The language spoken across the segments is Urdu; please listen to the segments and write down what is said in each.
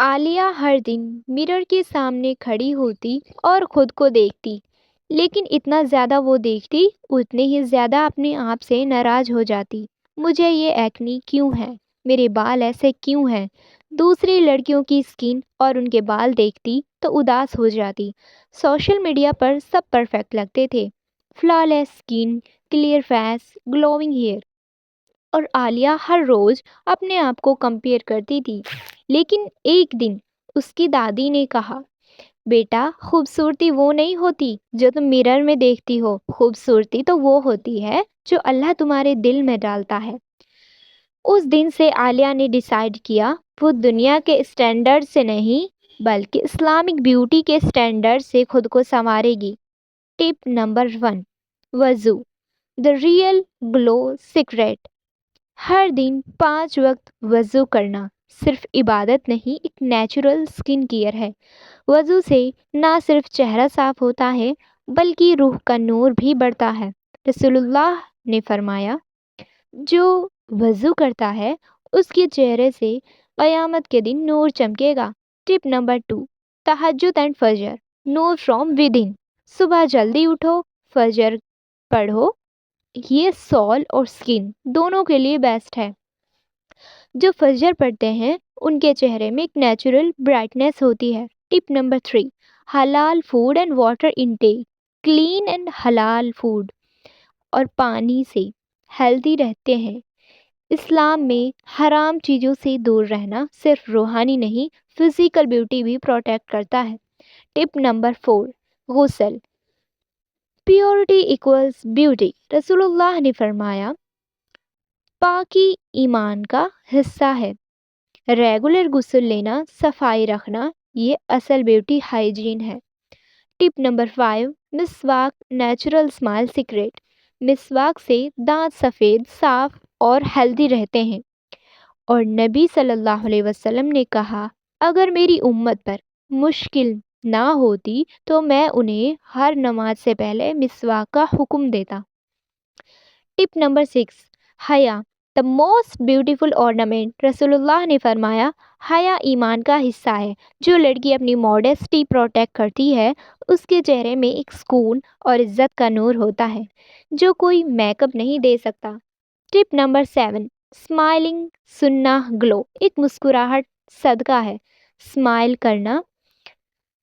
عالیہ ہر دن مرر کے سامنے کھڑی ہوتی اور خود کو دیکھتی، لیکن اتنا زیادہ وہ دیکھتی اتنے ہی زیادہ اپنے آپ سے ناراض ہو جاتی۔ مجھے یہ ایکنی کیوں ہے؟ میرے بال ایسے کیوں ہیں؟ دوسری لڑکیوں کی سکن اور ان کے بال دیکھتی تو اداس ہو جاتی۔ سوشل میڈیا پر سب پرفیکٹ لگتے تھے، فلالیس سکن، کلیئر فیس، گلوئنگ ہیئر، اور عالیہ ہر روز اپنے آپ کو کمپیئر کرتی تھی۔ لیکن ایک دن اس کی دادی نے کہا، بیٹا خوبصورتی وہ نہیں ہوتی جو تم مرر میں دیکھتی ہو، خوبصورتی تو وہ ہوتی ہے جو اللہ تمہارے دل میں ڈالتا ہے۔ اس دن سے عالیہ نے ڈیسائیڈ کیا وہ دنیا کے اسٹینڈرڈ سے نہیں بلکہ اسلامک بیوٹی کے اسٹینڈرڈ سے خود کو سنوارے گی۔ ٹپ نمبر 1، وضو، دا ریئل گلو سیکرٹ۔ ہر دن 5 وقت وضو کرنا صرف عبادت نہیں، ایک نیچرل سکن کیئر ہے۔ وضو سے نہ صرف چہرہ صاف ہوتا ہے بلکہ روح کا نور بھی بڑھتا ہے۔ رسول اللہ نے فرمایا، جو وضو کرتا ہے اس کے چہرے سے قیامت کے دن نور چمکے گا۔ ٹپ نمبر 2، تہجد اینڈ فجر، نور فرام ود ان۔ صبح جلدی اٹھو، فجر پڑھو، یہ سول اور سکن دونوں کے لیے بیسٹ ہے۔ جو فجر پڑھتے ہیں ان کے چہرے میں ایک نیچرل برائٹنیس ہوتی ہے۔ ٹپ نمبر 3، حلال food and water intake, clean and حلال فوڈ اور پانی سے ہیلدی رہتے ہیں۔ اسلام میں حرام چیزوں سے دور رہنا صرف روحانی نہیں، فزیکل بیوٹی بھی پروٹیکٹ کرتا ہے۔ ٹپ نمبر 4، غسل، پیورٹی ایکولز بیوٹی۔ رسول اللہ نے فرمایا، پاکی ایمان کا حصہ ہے۔ ریگولر غسل لینا، صفائی رکھنا، یہ اصل بیوٹی ہائیجین ہے۔ ٹپ نمبر 5، مسواک، نیچرل اسمائل سیکرٹ۔ مسواک سے دانت سفید، صاف اور ہیلدی رہتے ہیں، اور نبی صلی اللہ علیہ وسلم نے کہا، اگر میری امت پر مشکل نہ ہوتی تو میں انہیں ہر نماز سے پہلے مسواک کا حکم دیتا۔ ٹپ نمبر 6، حیا، دا موسٹ بیوٹیفل ornament۔ رسول اللہ نے فرمایا، حیا ایمان کا حصہ ہے۔ جو لڑکی اپنی موڈیسٹی پروٹیکٹ کرتی ہے اس کے چہرے میں ایک سکون اور عزت کا نور ہوتا ہے جو کوئی میک اپ نہیں دے سکتا۔ ٹپ نمبر 7، اسمائلنگ سنہ گلو، ایک مسکراہٹ صدقہ ہے۔ اسمائل کرنا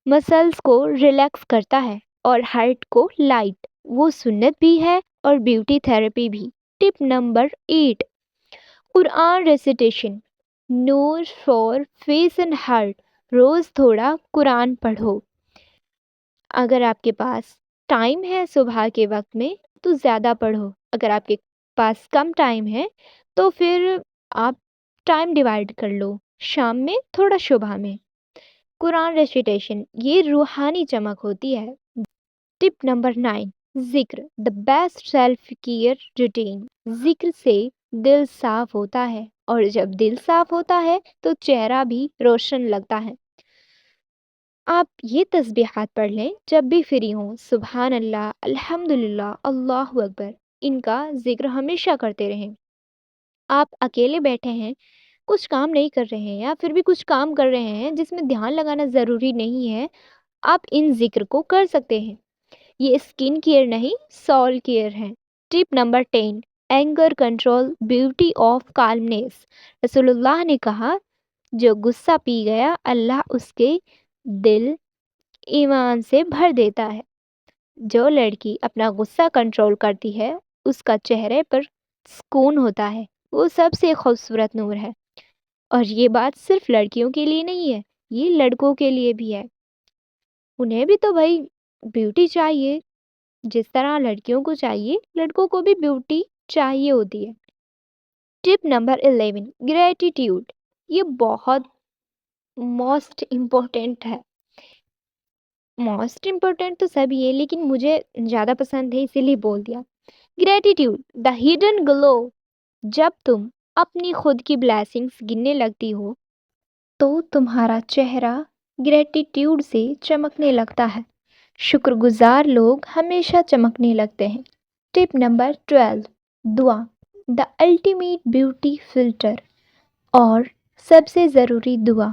مسلز کو ریلیکس کرتا ہے اور ہارٹ کو لائٹ، وہ سنت بھی ہے اور بیوٹی تھراپی بھی۔ ٹپ نمبر 8، قرآن ریسیٹیشن، نور فار فیس اینڈ ہارٹ۔ روز تھوڑا قرآن پڑھو۔ اگر آپ کے پاس ٹائم ہے صبح کے وقت میں تو زیادہ پڑھو، اگر آپ کے پاس کم ٹائم ہے تو پھر آپ ٹائم ڈیوائڈ کر لو، شام میں تھوڑا صبح میں۔ قرآن ریسیٹیشن یہ روحانی چمک ہوتی ہے۔ ٹپ نمبر 9، ذکر، the best self care routine. ذکر سے دل صاف ہوتا ہے، اور جب دل صاف ہوتا ہے تو چہرہ بھی روشن لگتا ہے۔ آپ یہ تسبیحات پڑھ لیں جب بھی فری ہوں، سبحان اللہ، الحمدللہ، اللہ اکبر، ان کا ذکر ہمیشہ کرتے رہیں۔ آپ اکیلے بیٹھے ہیں، کچھ کام نہیں کر رہے ہیں، یا پھر بھی کچھ کام کر رہے ہیں جس میں دھیان لگانا ضروری نہیں ہے، آپ ان ذکر کو کر سکتے ہیں۔ یہ اسکن کیئر نہیں، سول کیئر ہے۔ Tip number 10، anger control, beauty of calmness. رسول اللہ نے کہا، جو غصہ پی گیا اللہ اس کے دل ایمان سے بھر دیتا ہے۔ جو لڑکی اپنا غصہ کنٹرول کرتی ہے اس کا چہرے پر سکون ہوتا ہے، وہ سب سے خوبصورت نور ہے۔ اور یہ بات صرف لڑکیوں کے لیے نہیں ہے، یہ لڑکوں کے لیے بھی ہے۔ انہیں بھی تو بھائی بیوٹی چاہیے، جس طرح لڑکیوں کو چاہیے لڑکوں کو بھی بیوٹی چاہیے ہوتی ہے۔ ٹپ نمبر 11، گریٹیٹیوڈ، یہ بہت موسٹ امپورٹنٹ ہے۔ موسٹ امپورٹنٹ تو سبھی ہے لیکن مجھے زیادہ پسند ہے اسی لیے بول دیا۔ گریٹیٹیوڈ، دا ہڈن گلو۔ جب تم اپنی خود کی بلیسنگز گننے لگتی ہو تو تمہارا چہرہ گریٹیٹیوڈ سے چمکنے لگتا ہے۔ شکر گزار لوگ ہمیشہ چمکنے لگتے ہیں۔ ٹپ نمبر 12، دعا، دا الٹیمیٹ بیوٹی فلٹر۔ اور سب سے ضروری دعا،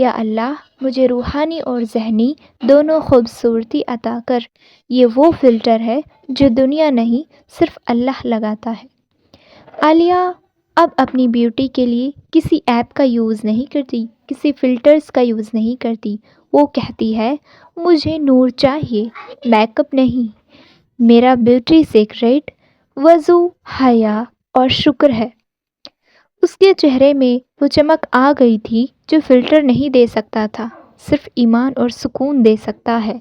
یا اللہ مجھے روحانی اور ذہنی دونوں خوبصورتی عطا کر۔ یہ وہ فلٹر ہے جو دنیا نہیں صرف اللہ لگاتا ہے۔ عالیہ اب اپنی بیوٹی کے لیے کسی ایپ کا یوز نہیں کرتی، کسی فلٹرز کا یوز نہیں کرتی۔ وہ کہتی ہے مجھے نور چاہیے، میک اپ نہیں۔ میرا بیوٹی سیکریٹ وضو، حیا اور شکر ہے۔ اس کے چہرے میں وہ چمک آ گئی تھی جو فلٹر نہیں دے سکتا تھا، صرف ایمان اور سکون دے سکتا ہے۔